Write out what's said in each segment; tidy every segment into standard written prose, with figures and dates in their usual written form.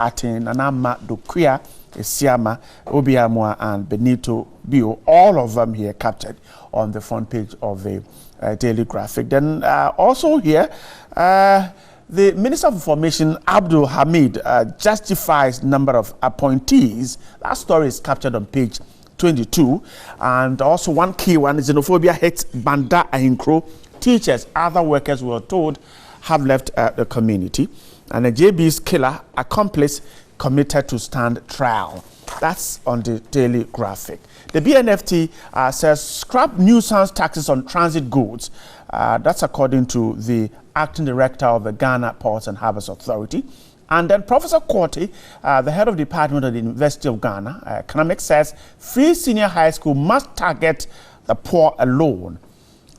Atin, Anama Dukuya, Isiama, Obiamwa, and Benito Bio, all of them here captured on the front page of the Daily Graphic. Then also here, the Minister of Information, Abdul Hamid, justifies number of appointees. That story is captured on page 22. And also one key one, xenophobia hits Banda Ahinkro. Teachers, other workers were told have left the community. And the JB's killer accomplice committed to stand trial. That's on the Daily Graphic. The BNFT says scrap nuisance taxes on transit goods. That's according to the acting director of the Ghana Ports and Harbours Authority. And then Professor Korte, the head of the department of the University of Ghana, economics, says free senior high school must target the poor alone.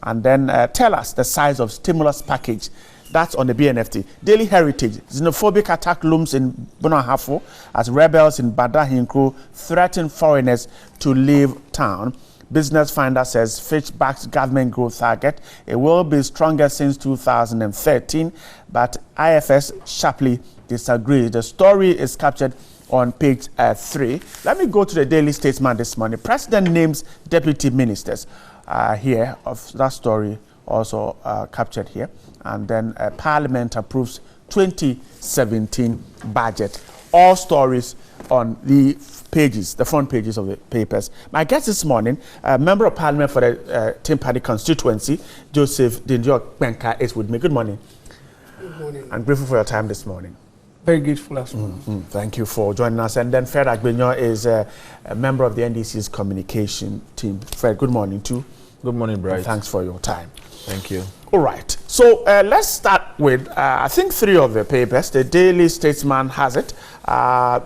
And then tell us the size of stimulus package. That's on the BNFT. Daily Heritage, xenophobic attack looms in Bunahafo as rebels in Banda Ahinkro threaten foreigners to leave town. Business Finder says Fitch backs government growth target. It will be stronger since 2013, but IFS sharply disagrees. The story is captured on page 3. Let me go to the Daily Statesman this morning. President names deputy ministers here of that story. Also captured here, and then Parliament approves 2017 budget. All stories on the pages, the front pages of the papers. My guest this morning, Member of Parliament for the Tim Paddy constituency, Joseph Dinjo Benka, is with me. Good morning. Good morning. I'm grateful for your time this morning. Very grateful as well. Thank you for joining us. And then Fred Agbenyo is a member of the NDC's communication team. Fred, good morning too. Good morning, Bright. Thanks for your time. Thank you. All right. So let's start with, I think, 3 of the papers. The Daily Statesman has it.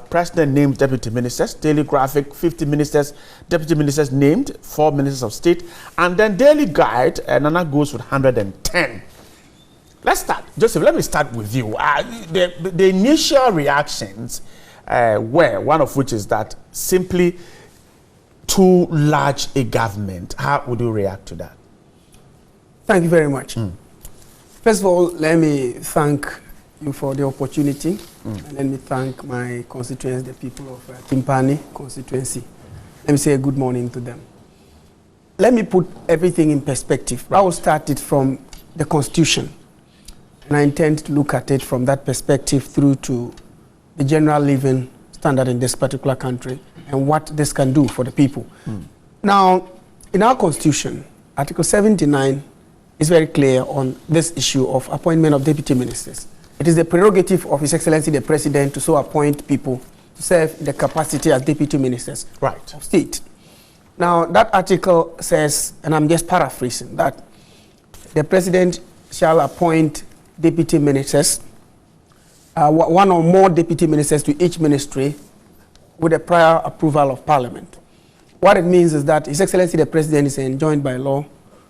President named deputy ministers. Daily Graphic, 50 ministers, deputy ministers named, 4 ministers of state. And then Daily Guide, Nana goes with 110. Let's start. Joseph, let me start with you. The initial reactions were, one of which is that simply too large a government. How would you react to that? Thank you very much. First of all, let me thank you for the opportunity. And let me thank my constituents, the people of Timpani constituency. Let me say a good morning to them. Let me put everything in perspective. I will start it from the Constitution. And I intend to look at it from that perspective through to the general living standard in this particular country and what this can do for the people. Now, in our Constitution, Article 79 is very clear on this issue of appointment of deputy ministers. It is the prerogative of His Excellency the President to so appoint people to serve in the capacity as deputy ministers of state. Now, that article says, and I'm just paraphrasing, that the President shall appoint deputy ministers, 1 or more deputy ministers to each ministry with a prior approval of Parliament. What it means is that His Excellency the President is enjoined by law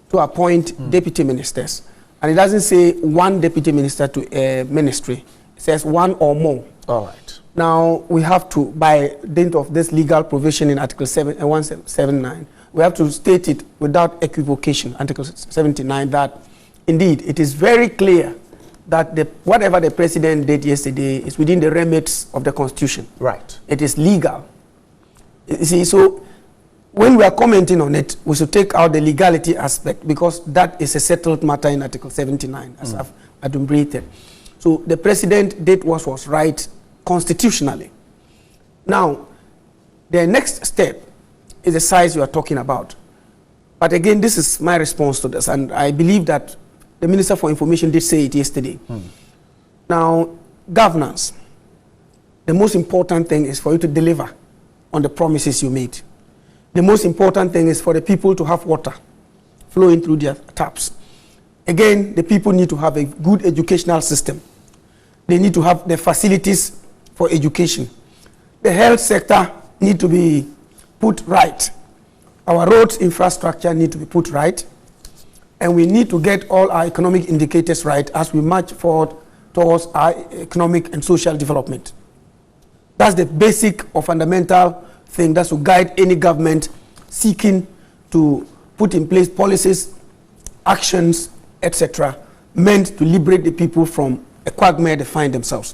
to appoint deputy ministers. And it doesn't say 1 deputy minister to a ministry. It says 1 or more. All right. Now, we have to, by dint of this legal provision in Article 179, we have to state it without equivocation, Article 79, that indeed it is very clear that whatever the President did yesterday is within the remits of the Constitution. Right. It is legal. You see, so when we are commenting on it, we should take out the legality aspect because that is a settled matter in Article 79, as I've adumbrated. So the President did what was right constitutionally. Now, the next step is the size you are talking about. But again, this is my response to this, and I believe that the Minister for Information did say it yesterday. Now, governance, the most important thing is for you to deliver on the promises you made. The most important thing is for the people to have water flowing through their taps. Again, the people need to have a good educational system. They need to have the facilities for education. The health sector need to be put right. Our roads infrastructure need to be put right. And we need to get all our economic indicators right as we march forward towards our economic and social development. That's the basic or fundamental thing that will guide any government seeking to put in place policies, actions, etc., meant to liberate the people from a quagmire they find themselves.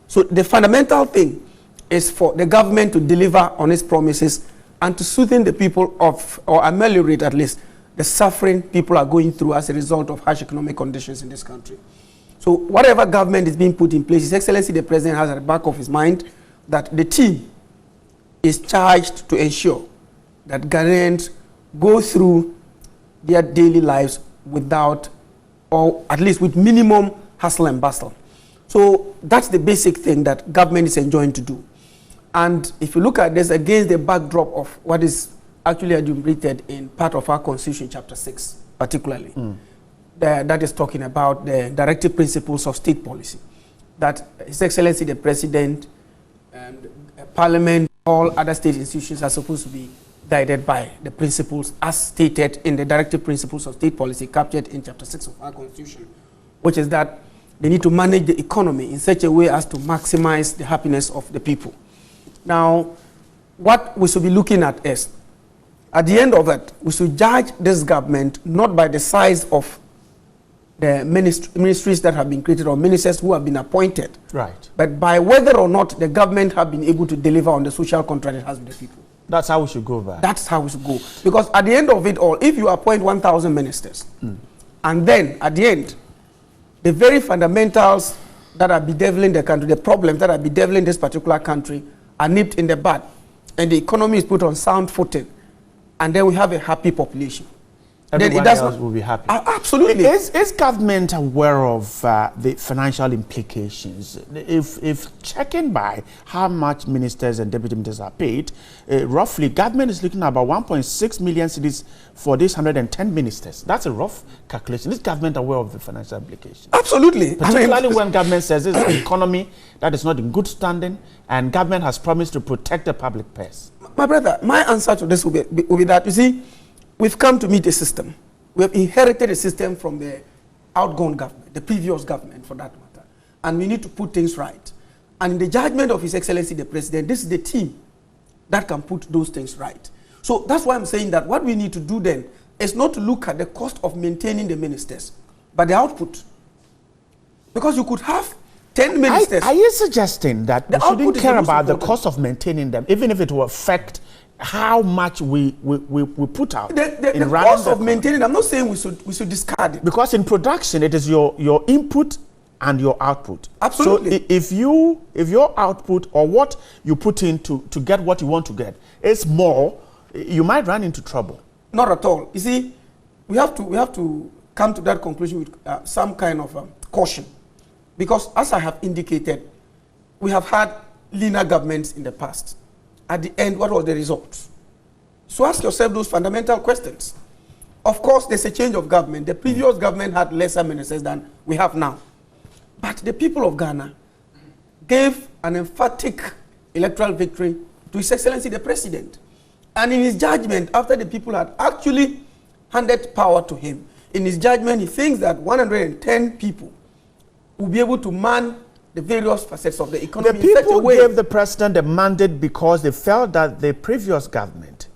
So the fundamental thing is for the government to deliver on its promises and to soothe the people of, or ameliorate at least, the suffering people are going through as a result of harsh economic conditions in this country. So whatever government is being put in place, His Excellency the President has at the back of his mind that the team is charged to ensure that Ghanaians go through their daily lives without, or at least with minimum hustle and bustle. So that's the basic thing that government is enjoying to do. And if you look at this against the backdrop of what is actually enumerated in part of our Constitution, Chapter 6, particularly, that is talking about the directive principles of state policy, that His Excellency the President and Parliament, all other state institutions are supposed to be guided by the principles as stated in the directive principles of state policy captured in Chapter 6 of our Constitution, which is that they need to manage the economy in such a way as to maximize the happiness of the people. Now, what we should be looking at is, at the end of it, we should judge this government not by the size of the ministries that have been created or ministers who have been appointed, right, but by whether or not the government have been able to deliver on the social contract it has with the people. That's how we should go back. That's how we should go. Because at the end of it all, if you appoint 1,000 ministers, and then at the end, the very fundamentals that are bedeviling the country, the problems that are bedeviling this particular country are nipped in the bud, and the economy is put on sound footing, and then we have a happy population. Everyone then else will be happy. Absolutely. Is government aware of the financial implications? If checking by how much ministers and deputy ministers are paid, roughly government is looking at about 1.6 million cedis for these 110 ministers. That's a rough calculation. Is government aware of the financial implications? Absolutely. Particularly when government says it's an economy that is not in good standing and government has promised to protect the public purse. My brother, my answer to this will be that, you see, we've come to meet a system. We have inherited a system from the outgone government, the previous government for that matter. And we need to put things right. And in the judgment of His Excellency the President, this is the team that can put those things right. So that's why I'm saying that what we need to do then is not to look at the cost of maintaining the ministers, but the output. Because you could have 10 ministers. Are you suggesting that we shouldn't care about the cost of maintaining them, even if it will affect how much we put out? The cost of maintaining, I'm not saying we should discard it. Because in production, it is your input and your output. Absolutely. So if your output or what you put in to get what you want to get is more, you might run into trouble. Not at all. You see, we have to come to that conclusion with some kind of caution. Because as I have indicated, we have had leaner governments in the past. At the end, what was the result? So ask yourself those fundamental questions. Of course, there's a change of government. The previous government had lesser ministers than we have now. But the people of Ghana gave an emphatic electoral victory to His Excellency the President. And in his judgment, after the people had actually handed power to him, in his judgment, he thinks that 110 people will be able to man the various facets of the economy. The people gave the president a mandate because they felt that the previous government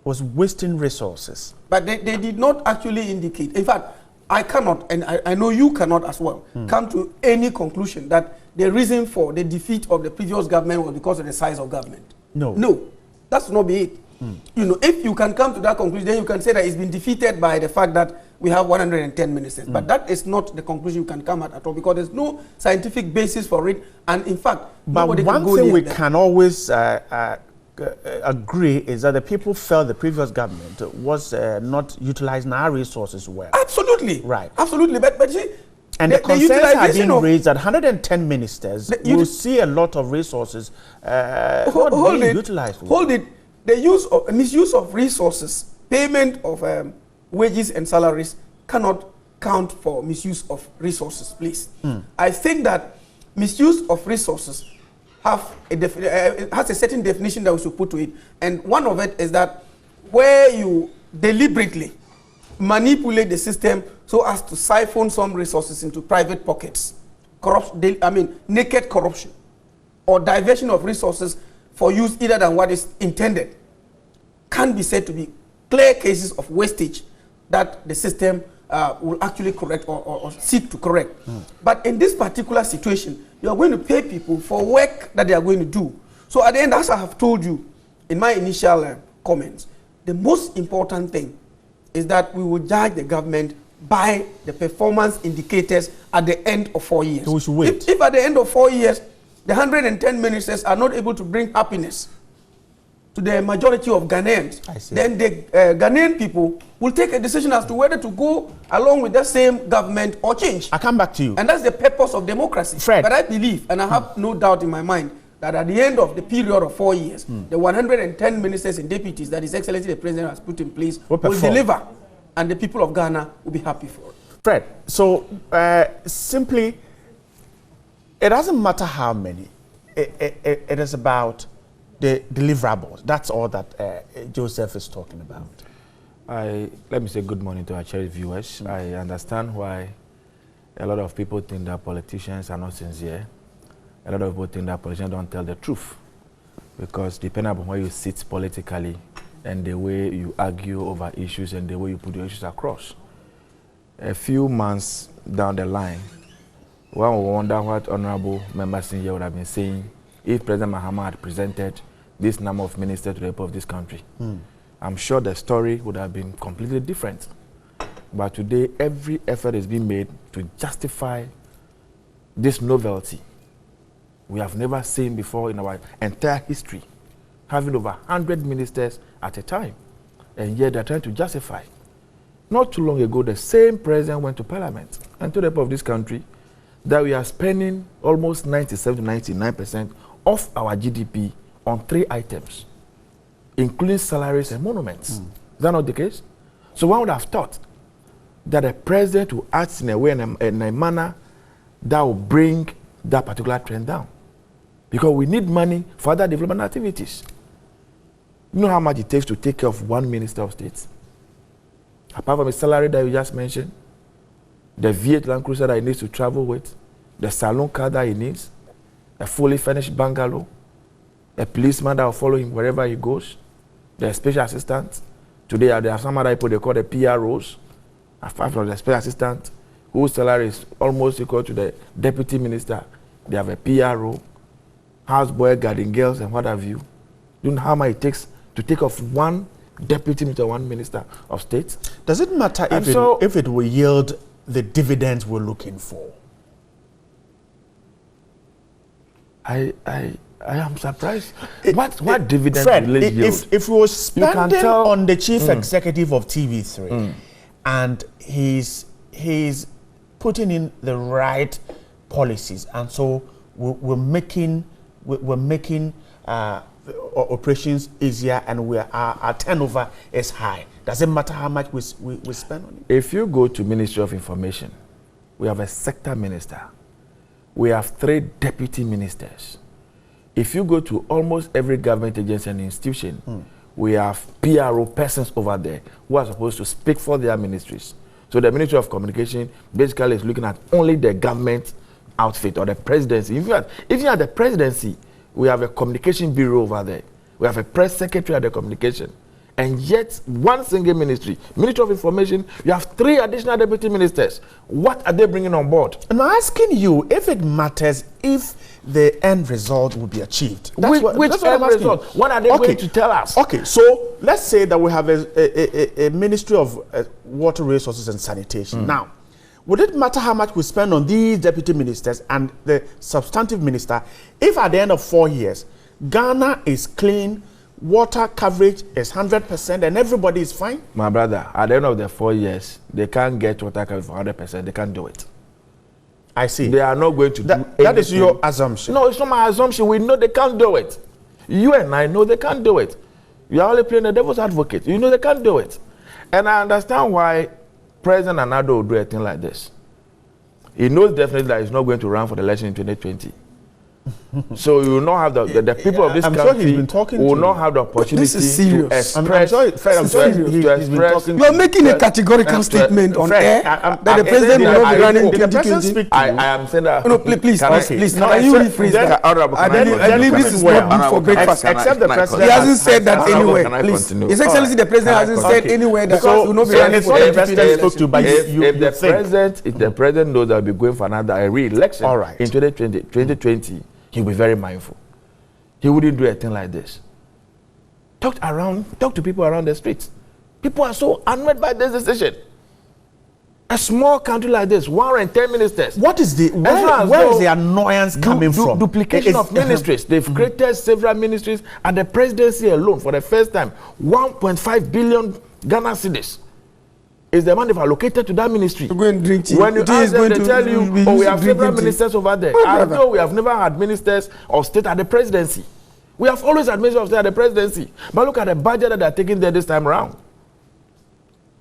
was wasting resources. But they did not actually indicate. In fact, I cannot, and I know you cannot as well, come to any conclusion that the reason for the defeat of the previous government was because of the size of government. No, that's not be it. You know, if you can come to that conclusion, then you can say that it's been defeated by the fact that we have 110 ministers. But that is not the conclusion you can come at all, because there's no scientific basis for it. And in fact, but one thing we can always agree is that the people felt the previous government was not utilizing our resources well. Absolutely. Right. Absolutely. But see, and the concerns have been raised that 110 ministers will see a lot of resources not being utilized. Hold it. The misuse of resources, payment of wages and salaries cannot count for misuse of resources, please. I think that misuse of resources has a certain definition that we should put to it. And one of it is that where you deliberately manipulate the system so as to siphon some resources into private pockets, naked corruption, or diversion of resources for use either than what is intended, can be said to be clear cases of wastage that the system will actually correct or seek to correct. But in this particular situation, you are going to pay people for work that they are going to do. So at the end, as I have told you in my initial comments, the most important thing is that we will judge the government by the performance indicators at the end of 4 years. So we should wait. If at the end of 4 years, the 110 ministers are not able to bring happiness to the majority of Ghanaians, then the Ghanaian people will take a decision as to whether to go along with the same government or change. I come back to you. And that's the purpose of democracy. Fred. But I believe, and I have no doubt in my mind, that at the end of the period of 4 years, the 110 ministers and deputies that His Excellency the President has put in place will deliver, and the people of Ghana will be happy for it. Fred, so simply, it doesn't matter how many. It is about the deliverables. That's all that Joseph is talking about. Let me say good morning to our cherished viewers. I understand why a lot of people think that politicians are not sincere. A lot of people think that politicians don't tell the truth. Because depending on where you sit politically and the way you argue over issues and the way you put your issues across, a few months down the line, one will wonder what honorable members in here would have been saying if President Mahama had presented this number of ministers to the people of this country. I'm sure the story would have been completely different. But today, every effort is being made to justify this novelty we have never seen before in our entire history, having over 100 ministers at a time. And yet they're trying to justify. Not too long ago, the same president went to Parliament and told the people of this country that we are spending almost 97 to 99% of our GDP on 3 items, including salaries and monuments. Is that not the case? So one would have thought that a president will act in a way, in a manner that will bring that particular trend down. Because we need money for other development activities. You know how much it takes to take care of one minister of state? Apart from the salary that you just mentioned, the V8 Land Cruiser that he needs to travel with, the saloon car that he needs, a fully furnished bungalow, a policeman that will follow him wherever he goes, the special assistant. Today there are some other people they call the PROs, apart from the special assistant, whose salary is almost equal to the deputy minister. They have a PRO, houseboy, garden girls, and what have you. You know how much it takes to take off one deputy minister, one minister of state? Does it matter if it will yield the dividends we're looking for? I am surprised. What dividend Fred, will it yield? If we were spending on the chief executive of TV3 and he's putting in the right policies, and so we're making operations easier, and our turnover is high. Does it matter how much we spend on it? If you go to Ministry of Information, we have a sector minister. We have 3 deputy ministers. If you go to almost every government agency and institution, we have PRO persons over there who are supposed to speak for their ministries. So the Ministry of Communication basically is looking at only the government outfit or the presidency. If you are the presidency, we have a communication bureau over there. We have a press secretary at the communication. And yet, one single ministry, Ministry of Information, you have 3 additional deputy ministers. What are they bringing on board? I'm asking you if it matters if the end result will be achieved. Which end result? What are they going to tell us? Okay, so let's say that we have a Ministry of Water Resources and Sanitation. Now, would it matter how much we spend on these deputy ministers and the substantive minister if at the end of 4 years, Ghana is clean, water coverage is 100% and everybody is fine? My brother, at the end of the 4 years, they can't get water coverage for 100%. They can't do it. I see. They are not going to do anything. That is your assumption. No, it's not my assumption. We know they can't do it. You and I know they can't do it. You are only playing the devil's advocate. You know they can't do it. And I understand why President Anado will do a thing like this. He knows definitely that he's not going to run for the election in 2020. So you will not have the people of this I'm country sure he's been talking will to not you. have the opportunity This is serious. to express. I'm sure he's been talking. You are making a categorical statement on air that the president will not be running in 2020. I am saying that. No, please, Can I- please. can Can I you say- rephrase then- that? Honorable, I can I believe continue? this is not good for breakfast. Except the president. He hasn't said that Honorable, anywhere. can I Please. continue? His Excellency, the president hasn't said anywhere that he will not be running it's for not the the president president spoke to, but if the think. president, if the president knows that he'll be going for another re-election All right. in 2020, he'll be very mindful. He wouldn't do a thing like this. Talk to people around the streets. People are so annoyed by this decision. A small country like this, 110 ministers. What is the where is the annoyance coming from? Duplication of ministries. They've created several ministries and the presidency alone for the first time. 1.5 billion Ghana cedis is the money allocated to that ministry. Go and drink tea. When you Tea ask is them, going they to tell be you, used oh, we to have drink several tea. ministers over there. My As brother. though we have never had ministers of state at the presidency. We have always had ministers of state at the presidency. But look at the budget that they're taking there this time around.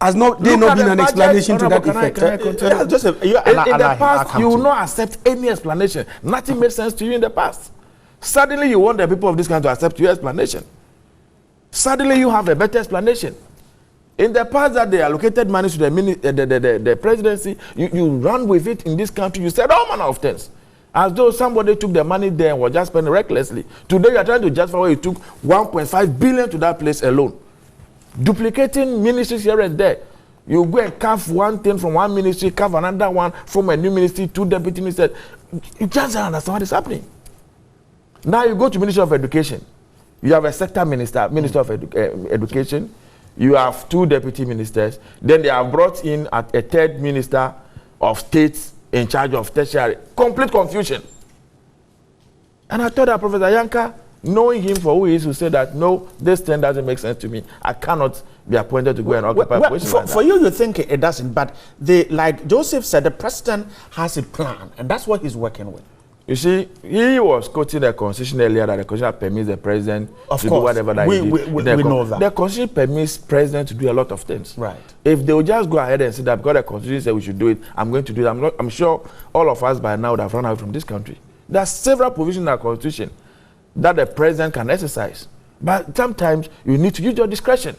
Has not there Look not at been the an budget. explanation to that Honorable, effect? can I continue? Yeah, Joseph, In the past, you will not accept any explanation. Nothing made sense to you in the past. Suddenly, you want the people of this country to accept your explanation. Suddenly, you have a better explanation. In the past that they allocated money to the presidency, you ran with it in this country. You said all manner of things. As though somebody took the money there and was just spending recklessly. Today, you are trying to justify why you took 1.5 billion to that place alone. Duplicating ministries here and there. You go and carve one thing from one ministry, carve another one from a new ministry, 2 deputy ministers. You just don't understand what is happening. Now you go to Ministry of Education. You have a sector minister, Minister of Education. You have 2 deputy ministers. Then they have brought in a 3rd minister of state in charge of tertiary. Complete confusion. And I thought that Professor Yanka, knowing him for who he is, who said that, no, this thing doesn't make sense to me. I cannot be appointed to go and occupy a position like that. For you think it doesn't, but like Joseph said, the president has a plan, and that's what he's working with. You see, he was quoting the constitution earlier that the constitution permits the president to do whatever that we he did. we know that. The constitution permits president to do a lot of things. Right. If they will just go ahead and say that because the constitution said we should do it, I'm going to do it. I'm sure all of us by now would have run out from this country. There are several provisions in our constitution that the president can exercise. But sometimes you need to use your discretion.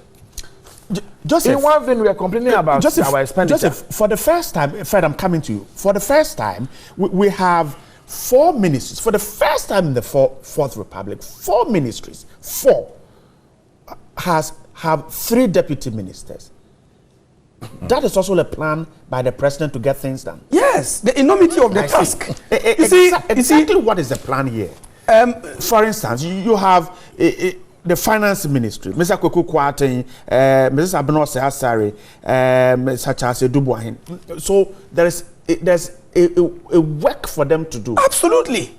Joseph, In one thing we are complaining about Joseph, our expenditure. Joseph, for the first time, Fred, I'm coming to you. For the first time, we have 4 ministries. For the first time in the Fourth Republic, 4 ministries, 4 have 3 deputy ministers. That is also a plan by the president to get things done. Yes, the enormity of the task. You see, exactly what is the plan here? For instance, you have the finance ministry, Mr. Kweku Kwarteng, Mrs. Abinose Asare, Mr. Charles Dubois. So there's a work for them to do. Absolutely.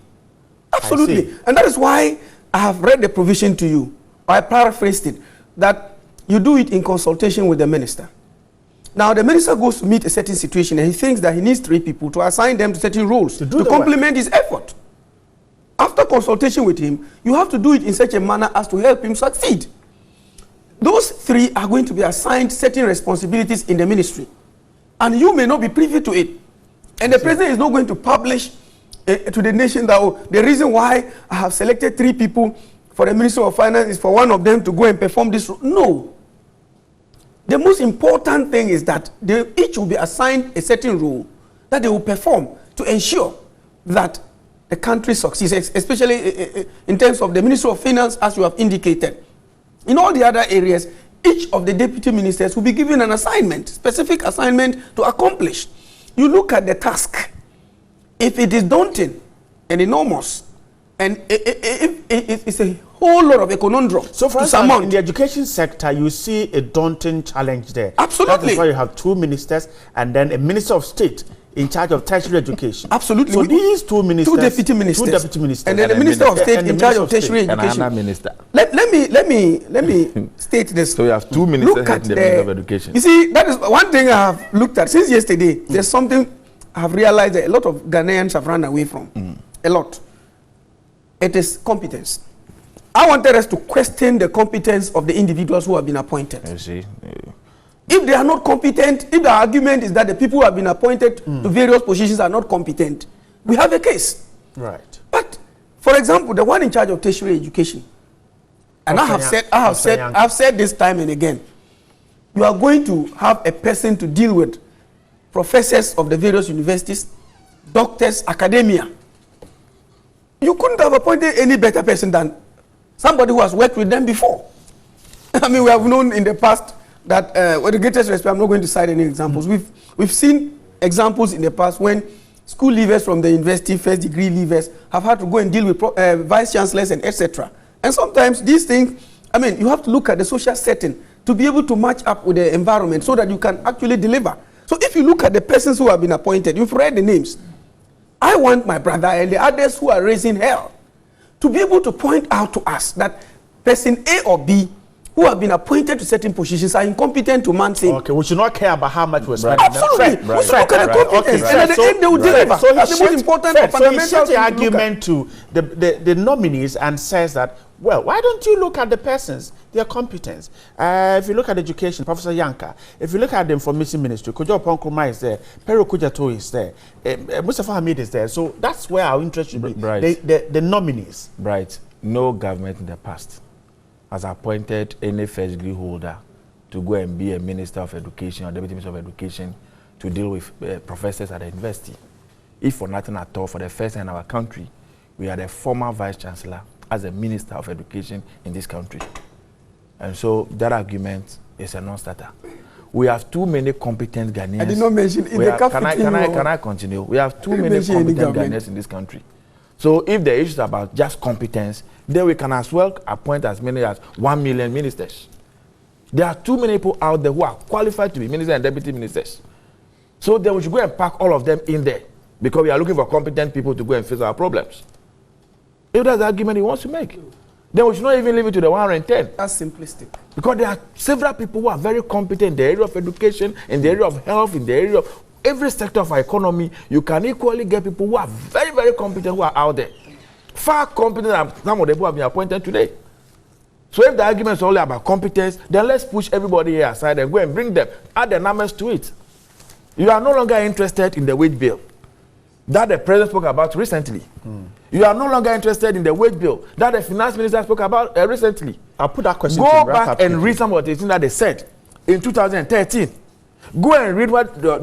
Absolutely. And that is why I have read the provision to you. I paraphrased it, that you do it in consultation with the minister. Now, the minister goes to meet a certain situation and he thinks that he needs 3 people to assign them to certain roles to complement his effort. After consultation with him, you have to do it in such a manner as to help him succeed. Those 3 are going to be assigned certain responsibilities in the ministry. And you may not be privy to it. And the president is not going to publish to the nation that, oh, the reason why I have selected 3 people for the Ministry of Finance is for one of them to go and perform this role. No. The most important thing is that they each will be assigned a certain role that they will perform to ensure that the country succeeds, especially in terms of the Ministry of Finance, as you have indicated. In all the other areas, each of the deputy ministers will be given an assignment, specific assignment to accomplish. You look at the task. If it is daunting and enormous, and it's a whole lot of a conundrum. So, for instance, in the education sector, you see a daunting challenge there. Absolutely. That is why you have 2 ministers and then a minister of state in charge of tertiary education. Absolutely. So these 2 ministers, 2 deputy ministers, 2 deputy ministers, and then the minister of state in charge of tertiary education. And another minister. Let me state this. So you have 2 ministers Look at in the Ministry of Education. You see, that is one thing I have looked at since yesterday. There's something I have realized that a lot of Ghanaians have run away from. A lot. It is competence. I wanted us to question the competence of the individuals who have been appointed. You see? If they are not competent, if the argument is that the people who have been appointed to various positions are not competent, we have a case. Right. But For example, the one in charge of tertiary education, and I have said this time and again, you are going to have a person to deal with professors of the various universities, doctors, academia. You couldn't have appointed any better person than somebody who has worked with them before. I mean, we have known in the past that, with the greatest respect, I'm not going to cite any examples. We've seen examples in the past when school leavers from the university, first degree leavers, have had to go and deal with vice chancellors and etc. And sometimes these things, I mean, you have to look at the social setting to be able to match up with the environment so that you can actually deliver. So if you look at the persons who have been appointed, you've read the names. I want my brother and the others who are raising hell to be able to point out to us that person A or B who have been appointed to certain positions are incompetent to man thing. Okay, we should not care about how much we're spending. Absolutely. We should look at the competence. And at the end they will deliver. So that's the most important fundamental thing. So he shifts the argument to the nominees and says that, well, why don't you look at the persons, their competence? If you look at education, Professor Yanka, if you look at the information ministry, Kojo Ponkroma is there, Pero Kujato is there, Mustafa Hamid is there. So that's where our interest should be. The nominees. Right. No government in the past has appointed any first degree holder to go and be a minister of education or deputy minister of education to deal with professors at the university. If for nothing at all, for the first time in our country, we had a former vice chancellor as a minister of education in this country. And so that argument is a non-starter. We have too many competent Ghanaians. I did not mention in the capital. Can I continue? We have too many competent Ghanaians in this country. So if the issue is about just competence, then we can as well appoint as many as 1 million ministers. There are too many people out there who are qualified to be ministers and deputy ministers. So then we should go and pack all of them in there because we are looking for competent people to go and face our problems. If that's the argument he wants to make, then we should not even leave it to the 110. That's simplistic. Because there are several people who are very competent in the area of education, in the area of health, in the area of every sector of our economy. You can equally get people who are very, very competent who are out there. Far competent than some of the people who have been appointed today. So if the argument is only about competence, then let's push everybody here aside and go and bring them, add the numbers to it. You are no longer interested in the wage bill that the president spoke about recently. You are no longer interested in the wage bill that the finance minister spoke about recently. I'll put that question Go back and read some of the things that they said in 2013. Go and read what the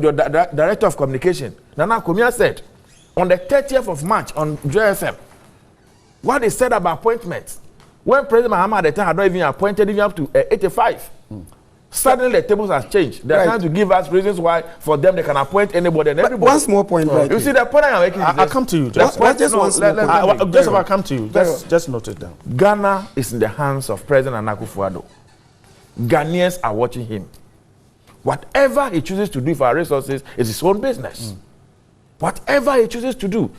director of communication, Nana Kumia, said on the 30th of March on JFM. What they said about appointments. When President Muhammad at the time had not even appointed even up to 85. Suddenly the tables have changed. They're trying to give us reasons why for them they can appoint anybody and everybody. One small point, right? You see the point I'm making. I'll come to you. Just about come to you. Just note it down. Ghana is in the hands of President Nana Akufo-Addo. Ghanaians are watching him. Whatever he chooses to do for our resources is his own business. Whatever he chooses to do.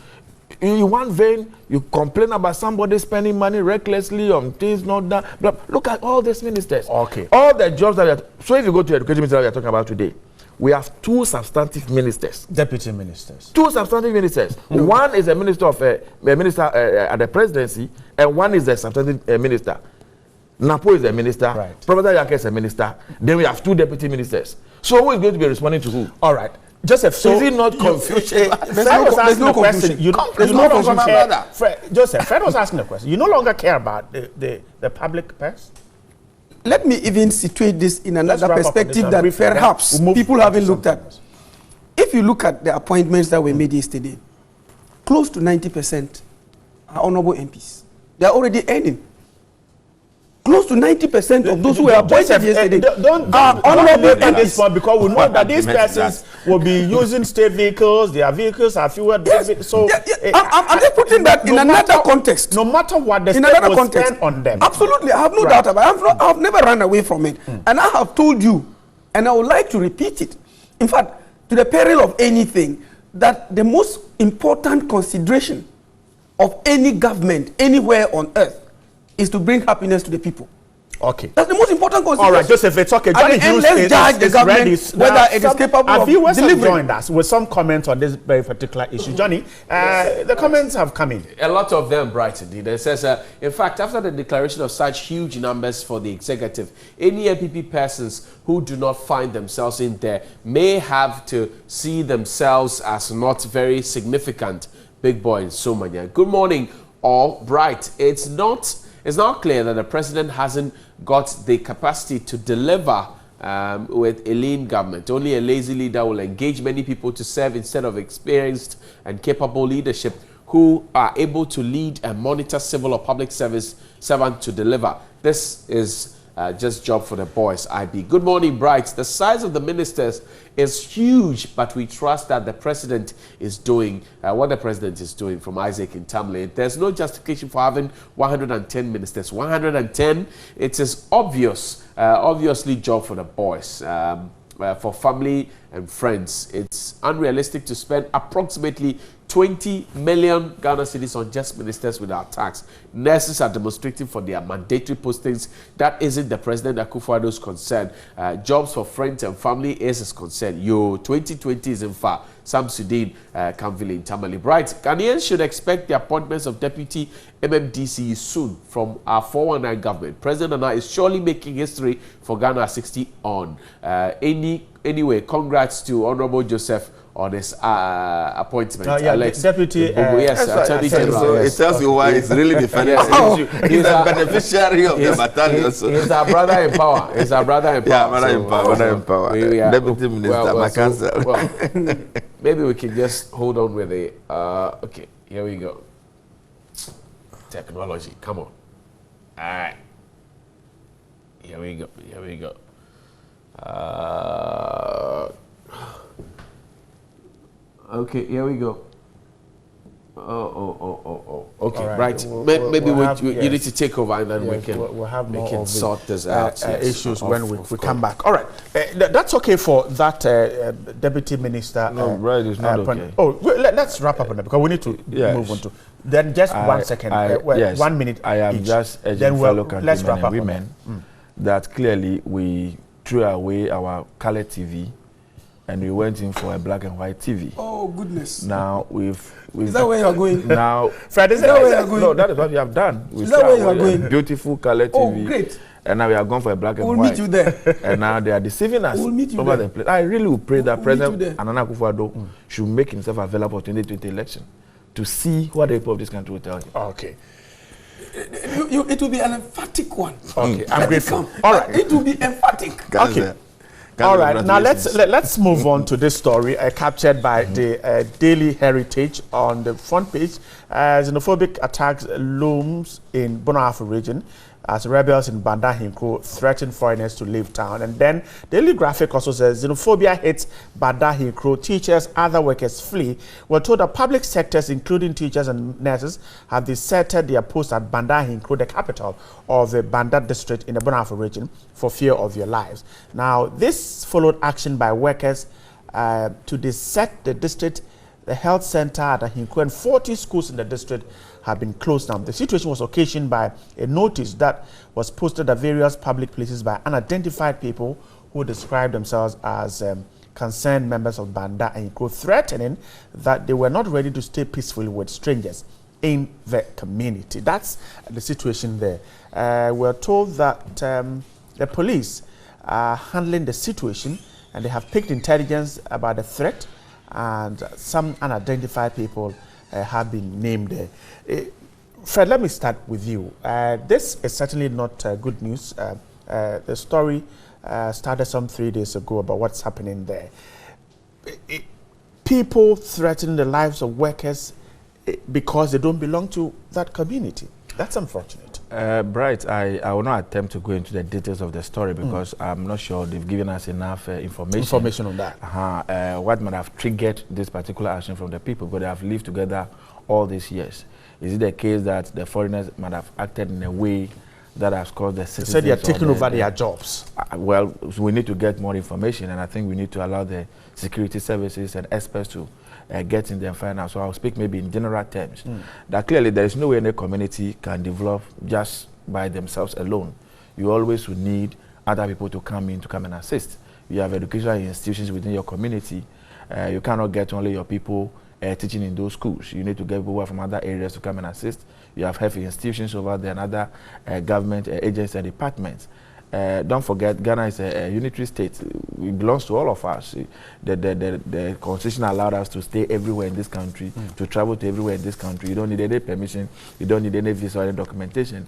In one vein, you complain about somebody spending money recklessly on things not done. But look at all these ministers. Okay. All the jobs that we are. So if you go to the education minister we are talking about today, we have 2 substantive ministers. Deputy ministers. 2 substantive ministers. One is a minister of a minister at the presidency, and one is a substantive minister. Napo is a minister. Right. Professor Yanka is a minister. Then we have 2 deputy ministers. So who is going to be responding to who? All right. Joseph, so is it not confusion? There's no confusion. Joseph, Fred was asking a question. You no longer care about the public purse? Let me even situate this in another perspective that perhaps people haven't looked at. If you look at the appointments that were made yesterday, close to 90% are honorable MPs. They are already earning. Close to 90% of those who were appointed yesterday are honorable MPs. Because we know that these persons will be using state vehicles, their vehicles are fueled. Yes. So I'm just putting that in another context. No matter what the state will spend on them. Absolutely, I have no doubt about it. I've never run away from it. And I have told you, and I would like to repeat it. In fact, to the peril of anything, that the most important consideration of any government anywhere on earth is to bring happiness to the people. Okay. That's the most important consideration. All right, Joseph, it's okay. Johnny and let's judge the government whether it is capable of delivering. Joined us with some comments on this very particular issue. Johnny, the comments have come in. A lot of them bright indeed. It says, in fact, after the declaration of such huge numbers for the executive, any MPP persons who do not find themselves in there may have to see themselves as not very significant. Big boy in Somania. Good morning. or Bright. It's not clear that the president hasn't got the capacity to deliver with a lean government. Only a lazy leader will engage many people to serve instead of experienced and capable leadership who are able to lead and monitor civil or public service servant to deliver. This is just job for the boys, IB. Good morning, Bright. The size of the ministers is huge, but we trust that the president is doing what the president is doing, from Isaac Intamle. There's no justification for having 110 ministers. 110, it is obviously job for the boys. For family and friends, it's unrealistic to spend approximately 20 million Ghana cedis on just ministers without tax. Nurses are demonstrating for their mandatory postings. That isn't the President Akufo-Addo's concern. Jobs for friends and family is his concern. 2020 isn't far. Samsudeen Kamvile Intamale. Bright. Ghanaians should expect the appointments of Deputy MMDC soon from our 419 government. President Nana is surely making history for Ghana 60 on. Anyway, congrats to Honorable Joseph on his appointment. Alex, Deputy, Attorney General. So it tells you why it's really defending. He's a beneficiary of the battalion. He's our brother in power. Yeah, brother in power. Deputy Minister, my counsel. Well, maybe we can just hold on with the. Okay, here we go. Technology, come on. All right. Here we go. Okay, here we go. Okay, right. Maybe you need to take over and then we can sort this out. Issues when we come back. All right, that's okay for that deputy minister. No, right, it's not okay. Let's wrap up on that because we need to move on to. Then just 1 second, 1 minute. I am each. just urging fellow countrymen and women that clearly we threw away our color TV. And we went in for a black and white TV. Oh, goodness. Now we've is that where you're going? Now, Fred, is that where you're going? No, that is what we have done. Is that where you're going? Beautiful color TV. Oh, great. And now we are going for a black and white. We'll meet you there. And now they are deceiving us over the place. I really would pray that President Nana Akufo-Addo should make himself available for 2020 election to see what the people of this country will tell him. Okay. It will be an emphatic one. Okay, I'm grateful. All right. It will be emphatic. Okay. All right, now let's move on to this story captured by the Daily Heritage on the front page. Xenophobic attacks looms in Bono Afo region as rebels in Banda Hinkro threaten foreigners to leave town. And then Daily Graphic also says xenophobia hits Banda Hinkro, teachers, other workers flee. We're told that public sectors, including teachers and nurses, have deserted their posts at Banda Hinkro, the capital of the Banda district in the Bono Afo region, for fear of their lives. Now, this followed action by workers to desert the district, the health center at Hinkro, and 40 schools in the district have been closed down. The situation was occasioned by a notice that was posted at various public places by unidentified people who described themselves as concerned members of Banda Hinkro, threatening that they were not ready to stay peacefully with strangers in the community. That's the situation there. We're told that the police are handling the situation and they have picked intelligence about the threat, and some unidentified people have been named there. Fred, let me start with you. This is certainly not good news. The story started some 3 days ago about what's happening there. People threatening the lives of workers because they don't belong to that community. That's unfortunate. Bright, I will not attempt to go into the details of the story because I'm not sure they've given us enough information on that. What might have triggered this particular action from the people, but they have lived together all these years. Is it the case that the foreigners might have acted in a way that has caused the citizens... They said they are taking over their jobs. Well, we need to get more information, and I think we need to allow the security services and experts to get in there and find out. So I'll speak maybe in general terms. That clearly there is no way any community can develop just by themselves alone. You always will need other people to come and assist. You have educational institutions within your community. You cannot get only your people teaching in those schools. You need to get people from other areas to come and assist. You have health institutions over there and other government agencies and departments. don't forget, Ghana is a unitary state. It belongs to all of us. The constitution allowed us to stay everywhere in this country, to travel to everywhere in this country. You don't need any permission. You don't need any visa or any documentation.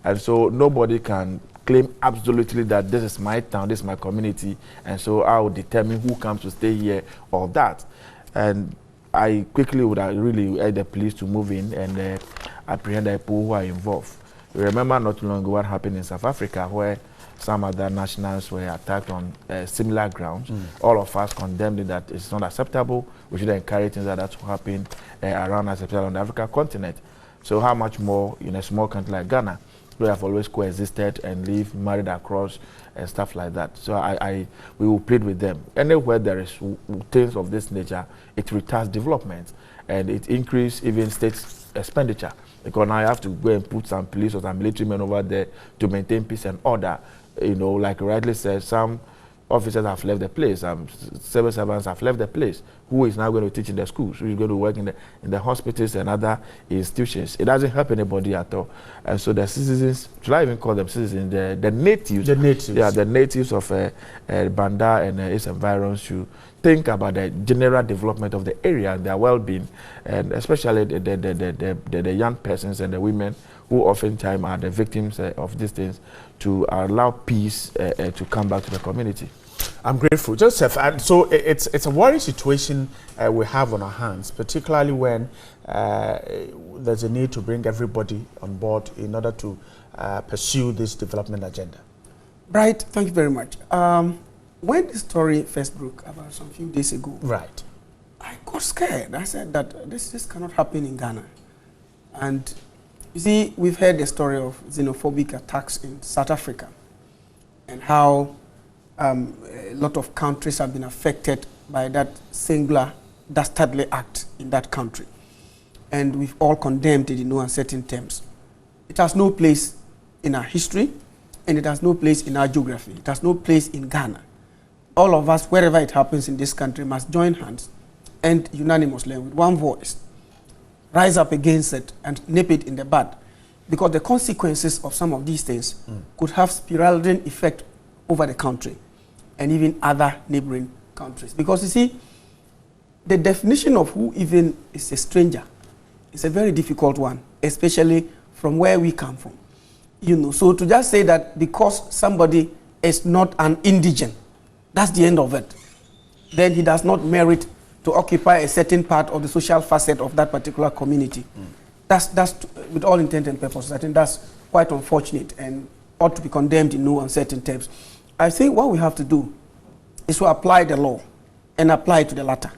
And so nobody can claim absolutely that this is my town, this is my community, and so I will determine who comes to stay here or that. And I quickly would really urge the police to move in and apprehend the people who are involved. You remember not too long ago what happened in South Africa, where some other nationals were attacked on similar grounds. All of us condemned it, that it's not acceptable. We should encourage things like that to happen around us, especially on the African continent. So how much more in a small country like Ghana, we have always coexisted and live married across and stuff like that. So we will plead with them. Anywhere there is things of this nature, it retards development and it increases even state expenditure. Because now you have to go and put some police or some military men over there to maintain peace and order. You know, like rightly said, some officers have left the place, civil servants have left the place. Who is now going to teach in the schools? Who is going to work in the hospitals and other institutions? It doesn't help anybody at all. And so the citizens, should I even call them citizens, the natives? The natives. Yeah, the natives of Banda and its environs should think about the general development of the area and their well-being, and especially the young persons and the women who oftentimes are the victims of these things, to allow peace to come back to the community. I'm grateful, Joseph. And so it's a worrying situation we have on our hands, particularly when there's a need to bring everybody on board in order to pursue this development agenda. Right, thank you very much. When the story first broke about some few days ago, right, I got scared. I said that this cannot happen in Ghana. And you see, we've heard the story of xenophobic attacks in South Africa and how a lot of countries have been affected by that singular dastardly act in that country. And we've all condemned it in no uncertain terms. It has no place in our history, and it has no place in our geography. It has no place in Ghana. All of us, wherever it happens in this country, must join hands and unanimously, with one voice, rise up against it and nip it in the bud. Because the consequences of some of these things could have spiraling effect over the country and even other neighboring countries. Because you see, the definition of who even is a stranger is a very difficult one, especially from where we come from. You know, so to just say that because somebody is not an indigent, that's the end of it, then he does not merit to occupy a certain part of the social facet of that particular community. That's with all intent and purposes, I think that's quite unfortunate and ought to be condemned in no uncertain terms. I think what we have to do is to apply the law and apply it to the latter.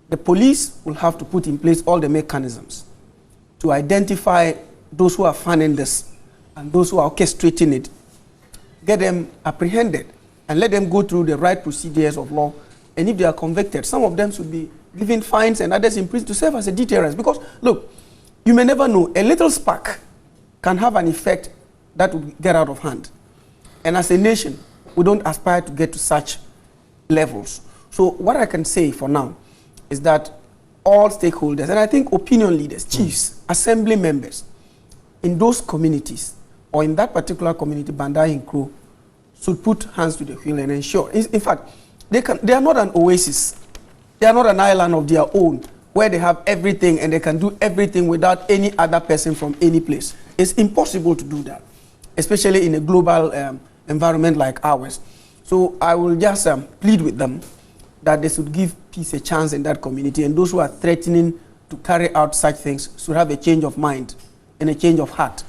The police will have to put in place all the mechanisms to identify those who are funding this and those who are orchestrating it, get them apprehended, and let them go through the right procedures of law. And if they are convicted, some of them should be given fines and others in prison to serve as a deterrent. Because, look, you may never know. A little spark can have an effect that will get out of hand. And as a nation, we don't aspire to get to such levels. So what I can say for now is that all stakeholders, and I think opinion leaders, chiefs, assembly members, in those communities, or in that particular community, Banda Nkro, should put hands to the wheel and ensure. In fact, they are not an oasis. They are not an island of their own where they have everything and they can do everything without any other person from any place. It's impossible to do that, especially in a global environment like ours. So I will just plead with them that they should give peace a chance in that community, and those who are threatening to carry out such things should have a change of mind and a change of heart,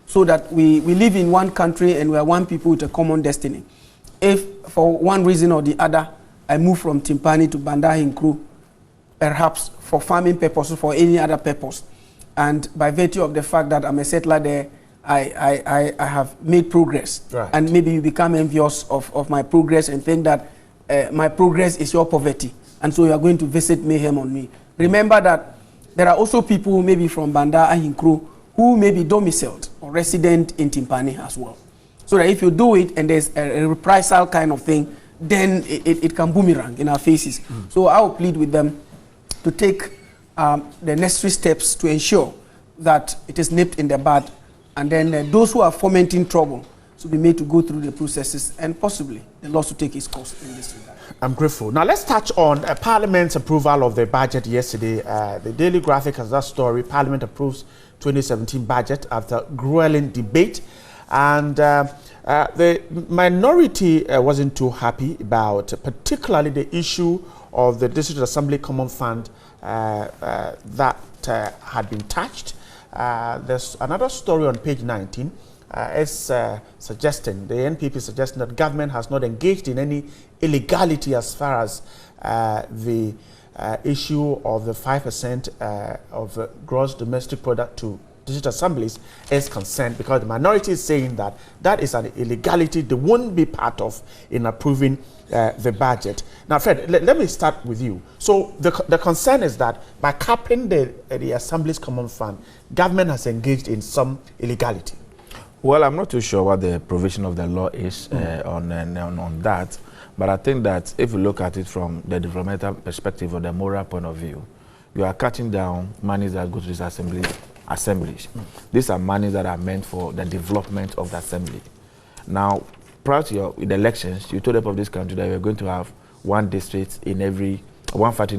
so that we live in one country and we are one people with a common destiny. If for one reason or the other I move from Timpani to Banda Nkro, perhaps for farming purposes, for any other purpose, and by virtue of the fact that I'm a settler there, I have made progress. Right. And maybe you become envious of my progress and think that my progress is your poverty, and so you are going to visit mayhem on me. Remember that there are also people who may be from Banda Nkro who may be domiciled or resident in Timpani as well. So that if you do it and there's a reprisal kind of thing, then it can boomerang in our faces. So I will plead with them to take the necessary steps to ensure that it is nipped in the bud, and then those who are fomenting trouble to be made to go through the processes and possibly the law to take its course in this regard. I'm grateful. Now let's touch on Parliament's approval of the budget yesterday. The Daily Graphic has that story. Parliament approves 2017 budget after grueling debate, and the minority wasn't too happy about particularly the issue of the District Assembly Common Fund that had been touched. There's another story on page 19. Suggesting, the NPP suggesting that government has not engaged in any illegality as far as the issue of the 5% of gross domestic product to district assemblies is concerned, because the minority is saying that that is an illegality they won't be part of in approving the budget. Now, Fred, let me start with you. So the concern is that by capping the Assembly's Common Fund, government has engaged in some illegality. Well, I'm not too sure what the provision of the law is on that, but I think that if you look at it from the developmental perspective or the moral point of view, you are cutting down monies that go to these assemblies. These are monies that are meant for the development of the assembly. Now, prior to the elections, you told the people of this country that we are going to have one party in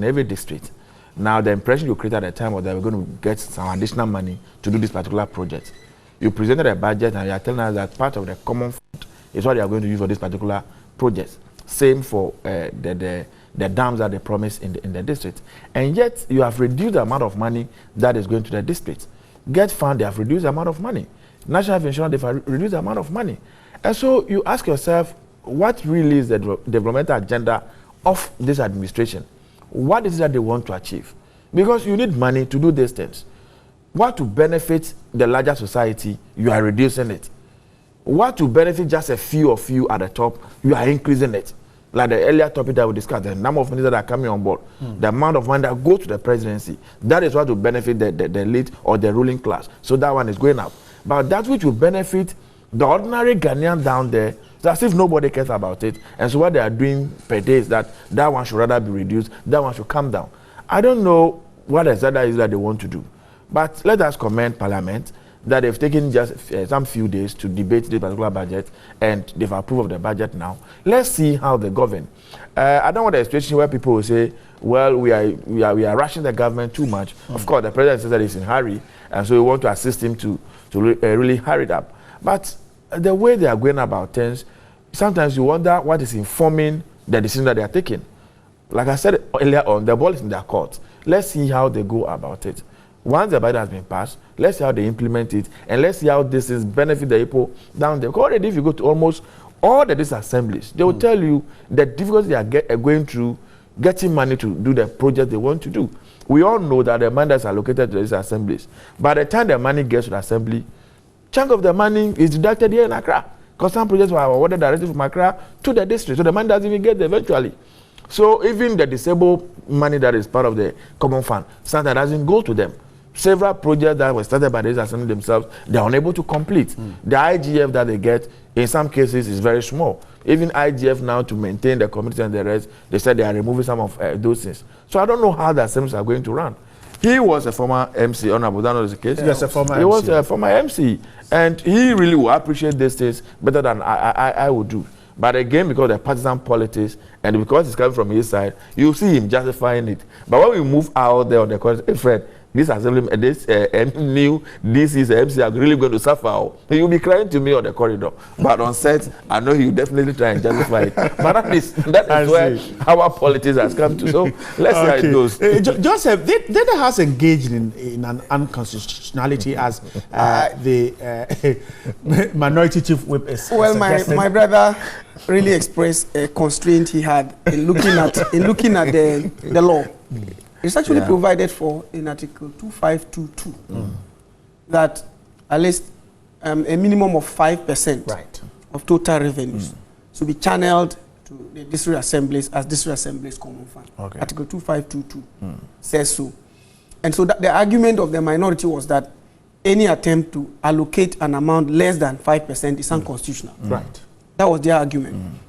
every district. Now, the impression you created at the time was that we're going to get some additional money to do this particular project. You presented a budget and you are telling us that part of the common fund is what you are going to use for this particular project. Same for the dams that they promised in the district. And yet, you have reduced the amount of money that is going to the district. Get Fund, they have reduced the amount of money. National Health Insurance, they have reduced the amount of money. And so you ask yourself, what really is the developmental agenda of this administration? What is it that they want to achieve? Because you need money to do these things. What to benefit the larger society, you are reducing it. What to benefit just a few of you at the top, you are increasing it. Like the earlier topic that we discussed, the number of ministers that are coming on board, the amount of money that go to the presidency, that is what will benefit the elite or the ruling class. So that one is going up. But that which will benefit the ordinary Ghanaian down there, it's as if nobody cares about it. And so what they are doing per day is that one should rather be reduced, that one should come down. I don't know what exactly is that they want to do. But let us commend Parliament that they've taken just some few days to debate this particular budget, and they've approved of the budget now. Let's see how they govern. I don't want a situation where people will say, well, we are rushing the government too much. Of course, the president says that he's in a hurry, and so we want to assist him to really hurry it up. But the way they are going about things, sometimes you wonder what is informing the decision that they are taking. Like I said earlier on, the ball is in their court. Let's see how they go about it. Once the budget has been passed, let's see how they implement it, and let's see how this is benefit the people down there. Because already if you go to almost all the assemblies, they will tell you the difficulties they are going through getting money to do the project they want to do. We all know that the money that's allocated to these assemblies, by the time the money gets to the assembly, chunk of the money is deducted here in Accra. Because some projects were awarded directly from Accra to the district, so the money doesn't even get there eventually. So even the disabled money that is part of the common fund, sometimes doesn't go to them. Several projects that were started by the assembly themselves, they are unable to complete. The IGF that they get, in some cases, is very small. Even IGF now, to maintain the community and the rest, they said they are removing some of those things. So I don't know how the assemblies are going to run. He was a former MC, Honorable, that was the case. Yes, a former MC. He was a former MC. And he really will appreciate these things better than I would do. But again, because of the partisan politics, and because it's coming from his side, you see him justifying it. But when we move out there on the corridor, hey Fred, this assembly, this new DC's MC are really going to suffer. He will be crying to me on the corridor. But on set, I know he will definitely try and justify it. But that is where our politics has come to. So let's see how it goes. Joseph, did the House engage in an unconstitutionality as the minority chief whip is well, my brother really expressed a constraint he had in looking at the law. It's actually provided for in Article 2522 that at least a minimum of 5% of total revenues should be channeled to the district assemblies as district assemblies common fund. Okay. Article 2522 says so. And so the argument of the minority was that any attempt to allocate an amount less than 5% is unconstitutional. Right. That was their argument.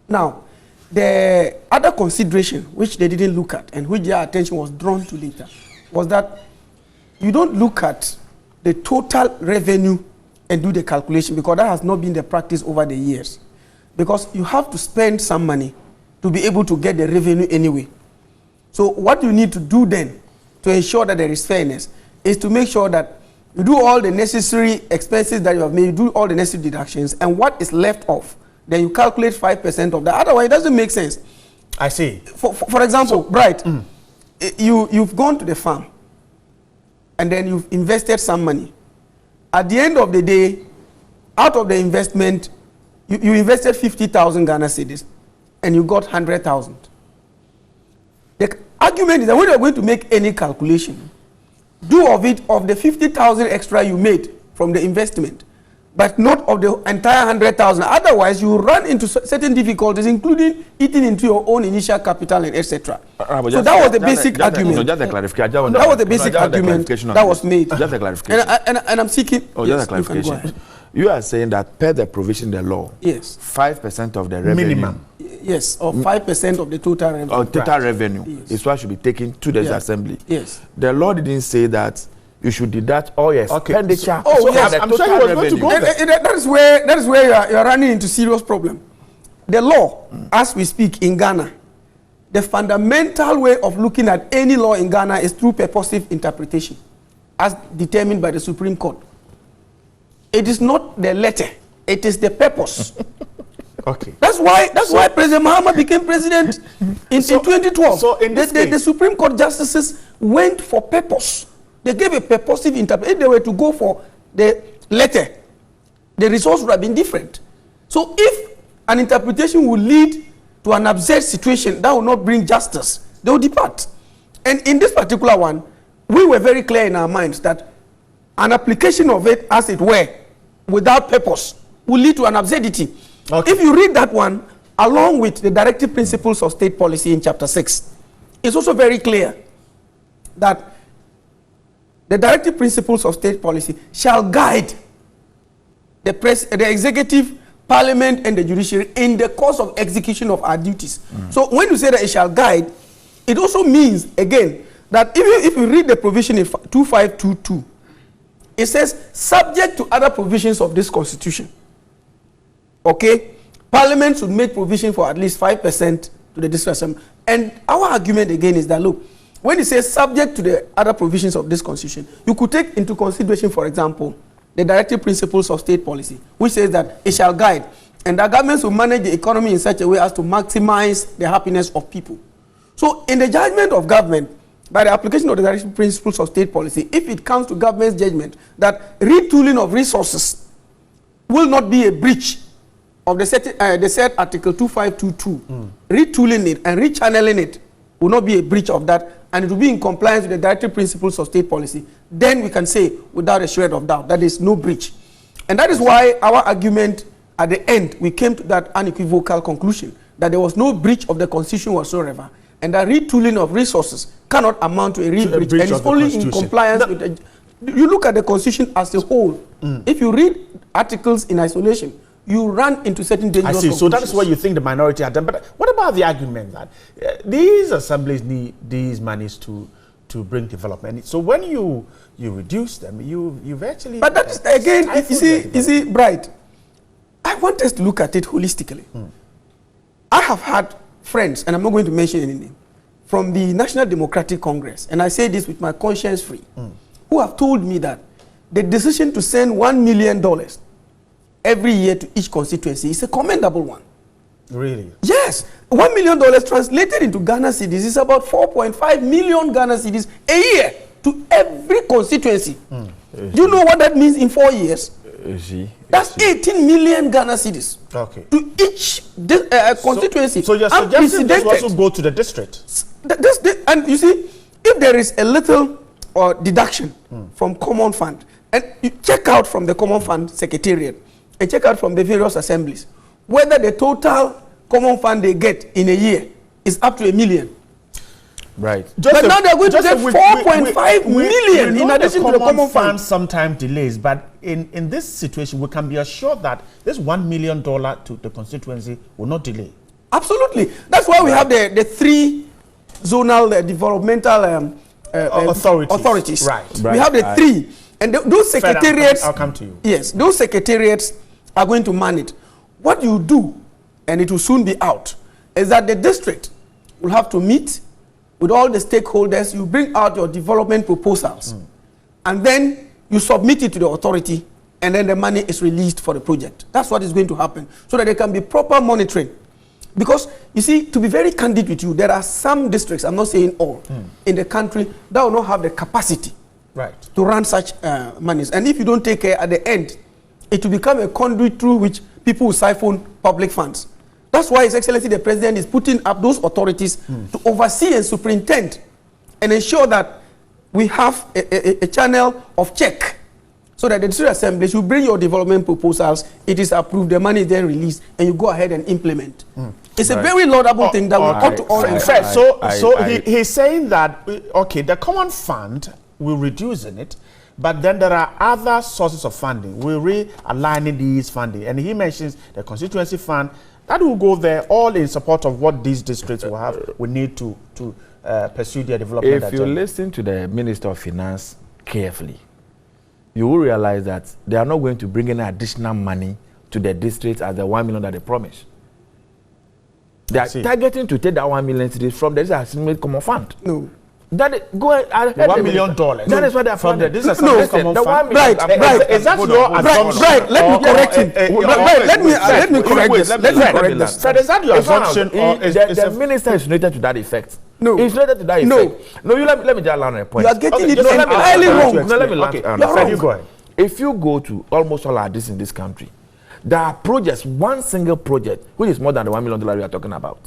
Now, the other consideration which they didn't look at and which their attention was drawn to later was that you don't look at the total revenue and do the calculation, because that has not been the practice over the years. Because you have to spend some money to be able to get the revenue anyway. So what you need to do then to ensure that there is fairness is to make sure that you do all the necessary expenses that you have made, you do all the necessary deductions, and what is left off, then you calculate 5% of that. Otherwise, it doesn't make sense. I see. For example, Bright, you've gone to the farm, and then you've invested some money. At the end of the day, out of the investment, you invested 50,000 Ghana cedis, and you got 100,000. The argument is that when you're going to make any calculation, do of it of the 50,000 extra you made from the investment, but not of the entire 100,000. Otherwise, you run into certain difficulties, including eating into your own initial capital and etc. So that was the basic argument. Just a clarification. That was the basic argument that was made. Just a clarification. And I'm seeking. Oh, just a clarification. You are saying that per the provision in the law, yes, 5% of the revenue. Minimum. Yes, or 5% of the total revenue. Or total revenue is what should be taken to the assembly. Yes. The law didn't say that you should deduct all your expenditure. Oh, yes, I'm sure you were going to go there. That is where you're running into serious problem. The law, as we speak in Ghana, the fundamental way of looking at any law in Ghana is through purposive interpretation, as determined by the Supreme Court. It is not the letter, it is the purpose. Okay. That's why President Mahama became president in 2012. So in the Supreme Court justices went for purpose. They gave a purposive interpretation. If they were to go for the letter, the results would have been different. So if an interpretation will lead to an absurd situation that will not bring justice, they will depart. And in this particular one, we were very clear in our minds that an application of it, as it were, without purpose, will lead to an absurdity. Okay. If you read that one, along with the directive principles of state policy in chapter 6, it's also very clear that the directive principles of state policy shall guide the executive, parliament, and the judiciary in the course of execution of our duties. So when you say that it shall guide, it also means, again, that if you read the provision in 2522, it says, subject to other provisions of this constitution. Okay, Parliament should make provision for at least 5% to the district assembly. And our argument again is that, look, when it says subject to the other provisions of this constitution, you could take into consideration, for example, the directive principles of state policy, which says that it shall guide, and that governments will manage the economy in such a way as to maximize the happiness of people. So in the judgment of government, by the application of the directive principles of state policy, if it comes to government's judgment that retooling of resources will not be a breach of the said Article 2522, retooling it and rechanneling it will not be a breach of that, and it will be in compliance with the directive principles of state policy, then we can say without a shred of doubt that there is no breach. And that is why our argument at the end, we came to that unequivocal conclusion that there was no breach of the constitution whatsoever, and that retooling of resources cannot amount to a real breach, and it's only in compliance with the, you look at the constitution as a whole. If you read articles in isolation, you run into certain dangerous conclusions. So that is what you think the minority had done. But what about the argument that these assemblies need these monies to bring development? So when you reduce them, you virtually... But that is, again, you see, Bright, I want us to look at it holistically. I have had friends, and I'm not going to mention any name, from the National Democratic Congress, and I say this with my conscience free, who have told me that the decision to send $1 million every year to each constituency is a commendable one. Really? Yes. $1 million translated into Ghana cedis is about 4.5 million Ghana cedis a year to every constituency. Do you know what that means in 4 years? That's 18 million Ghana cedis to each constituency. So you're suggesting this also go to the district? And you see, if there is a little deduction from common fund, and you check out from the common fund secretariat, and check out from the various assemblies, whether the total common fund they get in a year is up to $1 million. Right. But now they're going to get 4.5 million in addition to the common fund. Sometimes delays, but in this situation, we can be assured that this $1 million to the constituency will not delay. Absolutely. That's why we have the three zonal developmental authorities. Right. We have the three. And those secretariats, I'll come to you. Yes, those secretariats are going to man it. What you do, and it will soon be out, is that the district will have to meet with all the stakeholders. You bring out your development proposals, and then you submit it to the authority, and then the money is released for the project. That's what is going to happen, so that there can be proper monitoring. Because, you see, to be very candid with you, there are some districts, I'm not saying all, in the country that will not have the capacity to run such monies. And if you don't take care at the end, it will become a conduit through which people will siphon public funds. That's why His Excellency the President is putting up those authorities to oversee and superintend and ensure that we have a channel of check, so that the district assemblies, you bring your development proposals, it is approved, the money is then released, and you go ahead and implement. It's a very laudable thing that we ought to all fair. So he's saying that, okay, the common fund will reduce in it, but then there are other sources of funding. We're realigning these funding. And he mentions the constituency fund that will go there all in support of what these districts will have. We need to pursue their development. If you listen to the Minister of Finance carefully, you will realize that they are not going to bring any additional money to the districts as the 1 million that they promised. They are targeting to take that 1 million from the Assembly Common Fund. No. That go ahead. $1 million. That is what they are from funded. This is no, Common Fund. Right. Is that your assumption? Right. Let me correct him. Let me correct this. Let me correct this. Fred, is that your assumption? The minister is related to that effect. No. It's related to that effect. No, you let me just land on a point. You are getting it entirely wrong. No, let me land. Fred, you go ahead. If you go to almost all our districts in this country, there are projects, one single project, which is more than the $1 million we are talking about.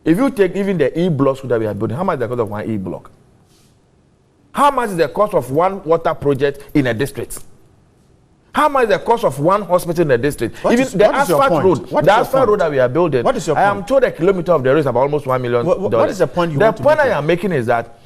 If you take even the E-blocks that we are building, how much is the cost of one E-block? How much is the cost of one water project in a district? How much is the cost of one hospital in a district? Even the asphalt road, that we are building, what is your I point? am told a kilometer of the road is about almost $1 million. What is the point you want to make? The point I am making is that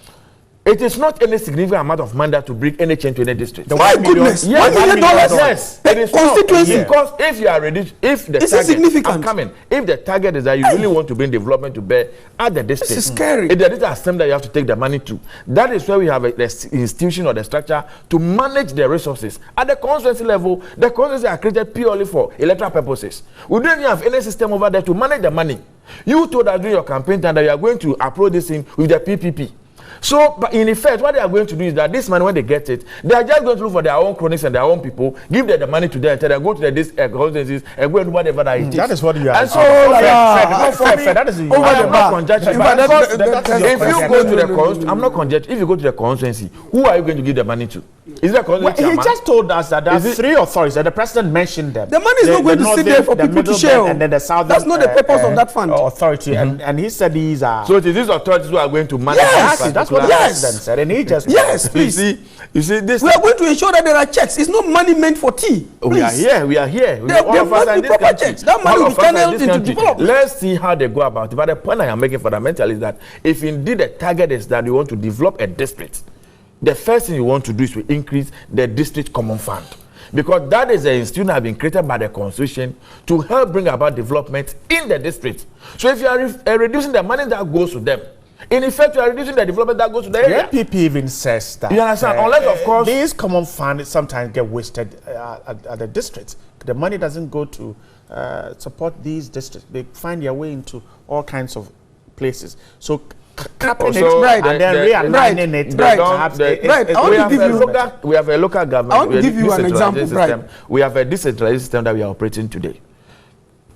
it is not any significant amount of money that to bring any change to any district. My goodness, yes, $1 million. Yes, it is constituency. Because if you are ready, if the target, I'm coming. If the target is that you really want to bring development to bear at the district, this is scary. It is the assembly that you have to take the money to. That is where we have the institution or the structure to manage the resources at the constituency level. The constituencies are created purely for electoral purposes. We don't even have any system over there to manage the money. You told us during your campaign time that you are going to approach this thing with the PPP. So, but in effect, what they are going to do is that this money, when they get it, they are just going to look for their own cronies and their own people, give them the money to them, and tell them, go to the constituencies and go and do whatever that it is. That is what you are. And so, that is over the not conjecturing. If you go to the constituency, I'm not conjecturing. If you go to the constituency, who are you going to give the money to? Is that constituency? He just told us that there are three authorities, and the president mentioned them. The money is not going to sit there for people to share. And then the southern. That's not the purpose of that fund. Authority, and he said these are. So it is these authorities who are going to manage. Yes, that's what the president said, and he just. Yes, please. You see this. We are going to ensure that there are checks. It's not money meant for tea. We are here. There must be proper checks. That money will be channeled into development. Let's see how they go about it. But the point I am making fundamentally is that if indeed the target is that you want to develop a district, the first thing you want to do is to increase the district common fund, because that is an institution that has been created by the constitution to help bring about development in the district. So if you are reducing the money that goes to them, in effect you are reducing the development that goes to the area. The NPP even says that. You understand? Unless of course these common funds sometimes get wasted at the districts. The money doesn't go to support these districts. They find their way into all kinds of places. So capping it and then realigning it. We have a local government. I want to give you an example. System. We have a decentralized system that we are operating today.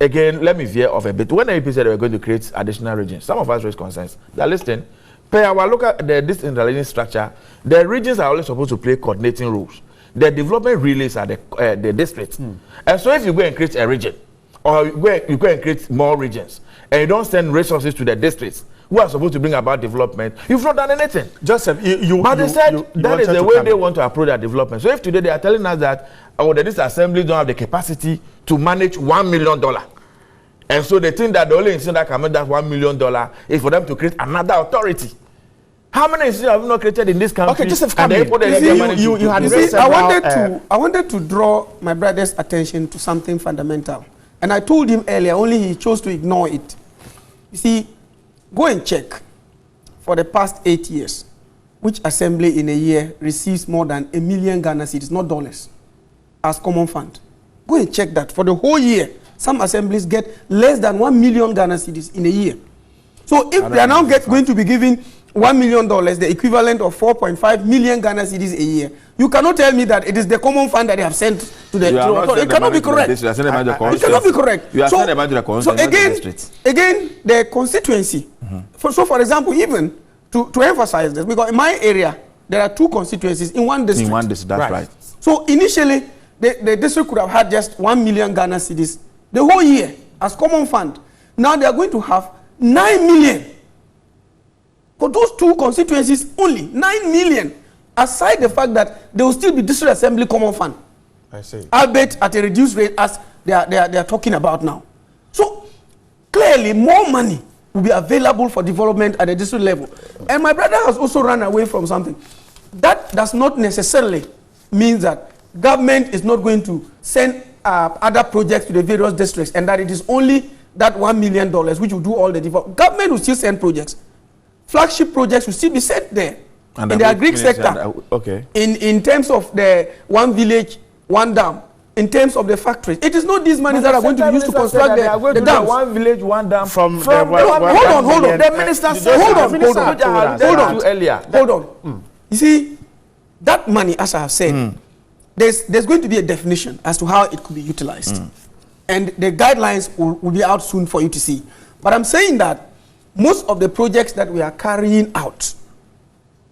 Again, let me veer off a bit. When APC said they were going to create additional regions, some of us raised concerns. They are listening. Per our local, the decentralized structure, the regions are always supposed to play coordinating roles. The development relays are the districts. And so if you go and create a region, or you go and create more regions, and you don't send resources to the districts who are supposed to bring about development, you've not done anything. Joseph, but they said that is the way they want to approach their development. So if today they are telling us that this assembly don't have the capacity to manage $1 million, and so they think that the only institution that can make that $1 million is for them to create another authority. How many institutions have we not created in this country? Okay, Joseph, come in. I wanted to draw my brother's attention to something fundamental. And I told him earlier, only he chose to ignore it. You see, go and check for the past 8 years. which assembly in a year receives more than 1 million Ghana cedis, not dollars, as common fund? Go and check that. For the whole year, some assemblies get less than 1 million Ghana cedis in a year. So if they are now going to be giving $1 million, the equivalent of 4.5 million Ghana cedis a year, you cannot tell me that it is the common fund that they have sent to the authority. It cannot be correct. It cannot be correct. You are sending about the constituency. So again, the constituency. So for example, even to emphasize this, because in my area, there are 2 constituencies in one district. In one district, that's right. So initially, the district could have had just 1 million Ghana cedis the whole year as common fund. Now they are going to have 9 million. For those 2 constituencies only, 9 million. Aside the fact that there will still be district assembly common fund. I see. Albeit at a reduced rate as they are talking about now. So clearly more money will be available for development at the district level. And my brother has also run away from something. That does not necessarily mean that government is not going to send other projects to the various districts and that it is only that $1 million which will do all the development. Government will still send projects. Flagship projects will still be sent there. And in the agri sector, in terms of the one village, one dam, in terms of the factories, it is not these monies that are going to be used to construct the dams. One village, one dam. From hold on. The minister said, hold on. You see, that money, as I have said, there's going to be a definition as to how it could be utilized. And the guidelines will be out soon for you to see. But I'm saying that most of the projects that we are carrying out,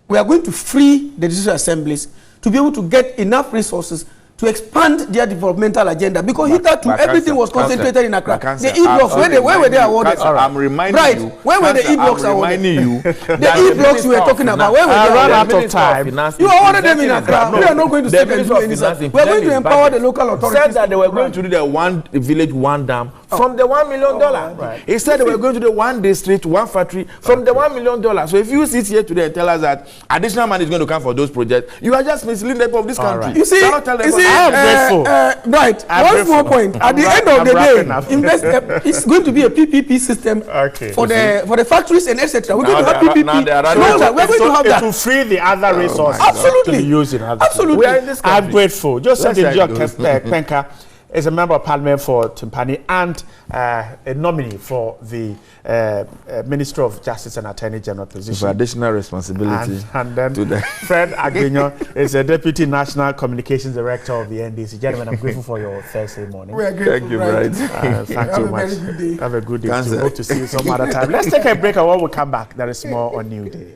we are going to free the district assemblies to be able to get enough resources to expand their developmental agenda, because hitherto everything was concentrated in Accra. The E-blocks, where were they awarded? I'm reminding you. Where were the E-blocks awarded? The E-blocks we were talking about, where were they run out awarded? of time. You awarded them in Accra. We are not going to step and do anything. We are going to empower the local authorities. Said that they were going to do the one village, one dam from the $1 million. He said they were going to do one district, one factory from the $1 million. So if you sit here today and tell us that additional money is going to come for those projects, you are just misleading the people of this country. You see, I am grateful. Right. One more point. At the end of the day, it's going to be a PPP system for the factories and etc. We're going to have PPP. We're going to have that. It will free the other resources Absolutely. to be used in other Absolutely. We are in this country. I'm grateful. Joseph Penka is a member of parliament for Timpani and a nominee for the Minister of Justice and Attorney General position. For additional responsibility. And then Fred Agbenyo is a Deputy National Communications Director of the NDC. Gentlemen, I'm grateful for your Thursday morning. We are grateful. Thank you, right. Thank you much. Have a good day. Hope to see you some other time. Let's take a break and when we come back, there is more on New Day.